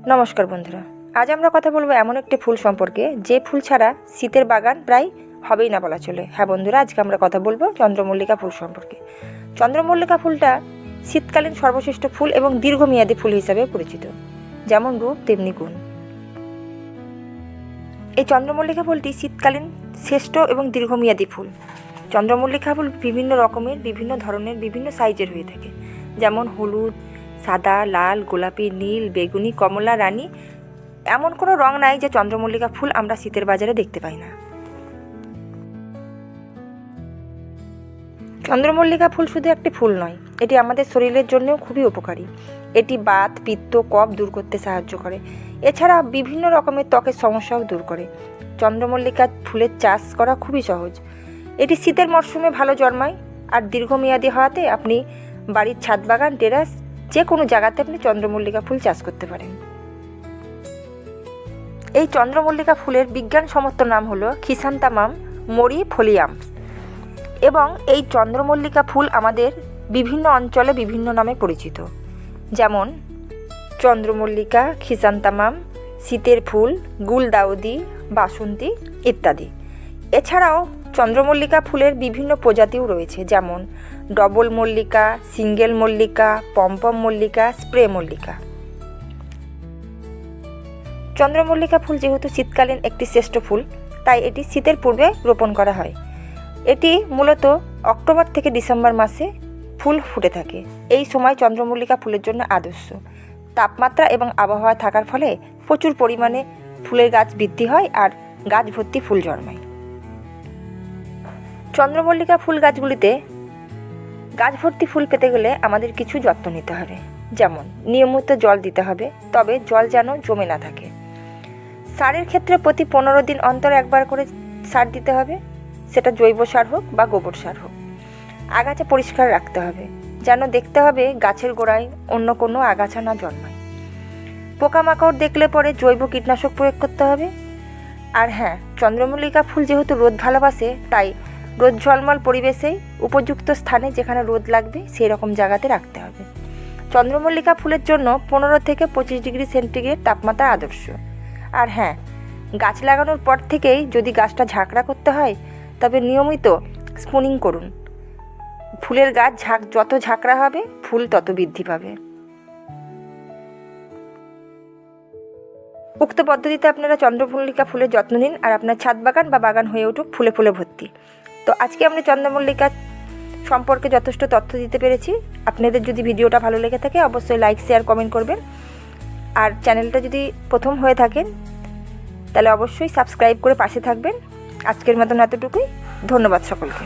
নমস্কার বন্ধুরা, আজ আমরা কথা বলবো এমন একটি ফুল সম্পর্কে যে ফুল ছাড়া শীতের বাগান প্রায় হবেই না বলা চলে। হ্যাঁ বন্ধুরা, আজকে আমরা কথা বলবো চন্দ্রমল্লিকা ফুল সম্পর্কে। চন্দ্রমল্লিকা ফুলটা শীতকালীন সর্বশ্রেষ্ঠ ফুল এবং দীর্ঘমেয়াদী ফুল হিসাবে পরিচিত। যেমন রূপ তেমনি গুণ। এই চন্দ্রমল্লিকা ফুলটি শীতকালীন শ্রেষ্ঠ এবং দীর্ঘমেয়াদী ফুল। চন্দ্রমল্লিকা ফুল বিভিন্ন রকমের, বিভিন্ন ধরনের, বিভিন্ন সাইজের হয়ে থাকে। যেমন হলুদ, সাদা, লাল, গোলাপি, নীল, বেগুনি, কমলা, রানী, এমন কোনো রং নাই যে চন্দ্রমল্লিকা ফুল আমরা শীতের বাজারে দেখতে পাই না। চন্দ্রমল্লিকা ফুল শুধু একটি ফুল নয়, এটি আমাদের শরীরের জন্যও খুবই উপকারী। এটি বাত, পিত্ত, কফ দূর করতে সাহায্য করে। এছাড়া বিভিন্ন রকমের ত্বকের সমস্যাও দূর করে। চন্দ্রমল্লিকা ফুলের চাষ করা খুবই সহজ। এটি শীতের মরশুমে ভালো জন্মায়, আর দীর্ঘমেয়াদী হওয়াতে আপনি বাড়ির ছাদ বাগান, টেরাস, যে কোনো জায়গাতে আপনি চন্দ্রমল্লিকা ফুল চাষ করতে পারেন। এই চন্দ্রমল্লিকা ফুলের বিজ্ঞানসম্মত নাম হলো ক্রিস্যান্থামাম মরিফোলিয়াম। এবং এই চন্দ্রমল্লিকা ফুল আমাদের বিভিন্ন অঞ্চলে বিভিন্ন নামে পরিচিত। যেমন চন্দ্রমল্লিকা, ক্রিস্যান্থামাম, শীতের ফুল, গুলদাউদি, বাসন্তী ইত্যাদি। এছাড়াও চন্দ্রমল্লিকা ফুলের বিভিন্ন প্রজাতিও রয়েছে, যেমন double Mallika, single Mallika, pompom Mallika, spray Mallika. চন্দ্রমল্লিকা ফুল যেহেতু শীতকালীন একটি শ্রেষ্ঠ ফুল, তাই এটি শীতের পূর্বে রোপণ করা হয়। এটি মূলত অক্টোবর থেকে ডিসেম্বর মাসে ফুল ফুটে থাকে। এই সময় চন্দ্রমল্লিকা ফুলের জন্য আদর্শ। তাপমাত্রা এবং আবহাওয়া থাকার ফলে প্রচুর পরিমাণে ফুলের গাছ বৃদ্ধি হয় আর গাছ ভর্তি ফুল জন্মায়। চন্দ্রমল্লিকা ফুল গাছগুলিতে গাছ ভর্তি ফুল পেতে গেলে আমাদের কিছু যত্ন নিতে হবে। যেমন নিয়মিত জল দিতে হবে, তবে জল যেন জমে না থাকে। সারের ক্ষেত্রে প্রতি 15 দিন অন্তর একবার করে সার দিতে হবে, সেটা জৈব সার হোক বা গোবর সার হোক। আগাছা পরিষ্কার রাখতে হবে, যেন দেখতে হবে গাছের গোড়ায় অন্য কোনো আগাছা না জন্মায়। পোকামাকড় দেখলে পরে জৈব কীটনাশক প্রয়োগ করতে হবে। আর হ্যাঁ, চন্দ্রমল্লিকা ফুল যেহেতু রোদ ভালোবাসে, তাই রোদ ঝলমল পরিবেশেই উপযুক্ত স্থানে যেখানে রোদ লাগবে সেই রকম জায়গাতে রাখতে হবে। চন্দ্রমল্লিকা ফুলের জন্য 15 থেকে 25 ডিগ্রি সেন্টিগ্রেড তাপমাত্রা আদর্শ। আর হ্যাঁ, গাছ লাগানোর পর থেকেই যদি গাছটা ঝাঁকড়া করতে হয়, তবে নিয়মিত স্পুনিং করুন। ফুলের গাছ যত ঝাঁকড়া হবে, ফুল তত বৃদ্ধি পাবে। উক্ত পদ্ধতিতে আপনারা চন্দ্রমল্লিকা ফুলের যত্ন নিন, আর আপনার ছাদ বাগান বা বাগান হয়ে উঠুক ফুলে ফুলে ভর্তি। তো আজকে আমরা চন্দ্রমল্লিকা সম্পর্কে যথেষ্ট তথ্য দিতে পেরেছি। আপনাদের যদি ভিডিওটা ভালো লেগে থাকে, অবশ্যই লাইক, শেয়ার, কমেন্ট করবেন। আর চ্যানেলটা যদি প্রথম হয়ে থাকেন, তাহলে অবশ্যই সাবস্ক্রাইব করে পাশে থাকবেন। আজকের মতন এতটুকুই। ধন্যবাদ সকলকে।